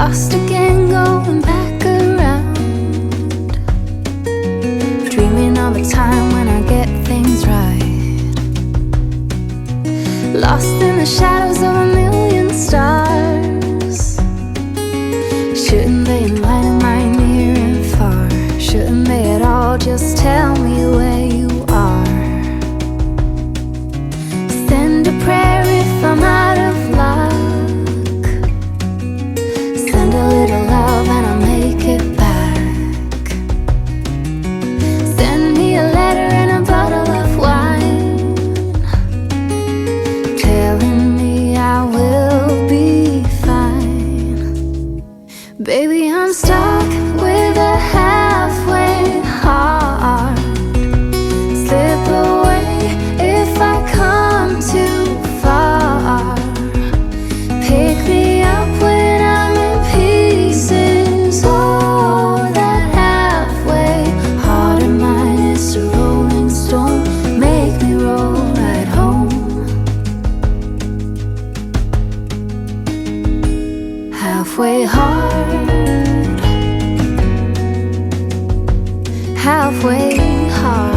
Lost again, going back around, dreaming of a time when I get things right. Lost in the shadows of a million stars. Shouldn't they enlighten my near and far? Shouldn't they at all just tell me where you are? Send a prayer if I'm out of luck. Send a little love and I'll make it back. Send me a letter and a bottle of wine, telling me I will be fine. Baby, I'm stuck with a halfway heart. Slip away if I come too far. Pick me up when I'm in pieces. Oh, that halfway heart of mine is a rolling stone. Make me roll right home. Halfway heart, halfway heart.